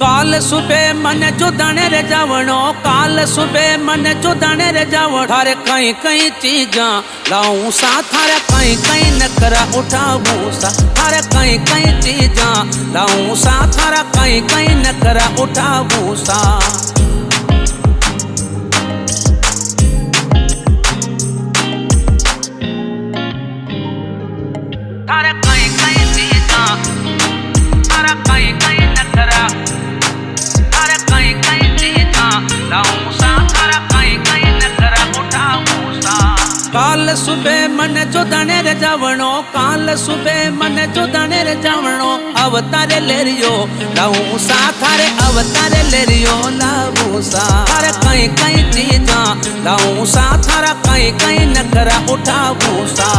काल सुबह मन जो दाने रे जावणो, काल सुबह मन जो दाने रे जावण। थारे कई कई चीजा लाऊं सा, थारे कई कई नखरा उठाऊं सा, थारे कई कई चीजा लाऊं सा, थारा कई कई नखरा उठाऊं सा। थारे कई कई चीजा, थारा कई कई नखरा, थारे कई कई चीजा लाऊं सा, थारा कई कई नखरा उठाऊं सा। काल सुबह मन जो दाने रे जावणो, काल सुबह मन जो दाने रे जावणो। अवतारे ले रियो लाऊं सा, थारे अवतारे ले रियो लाऊं सा। थारे कई कई चीजा लाऊं सा, थारा कई कई नखरा उठाऊं सा।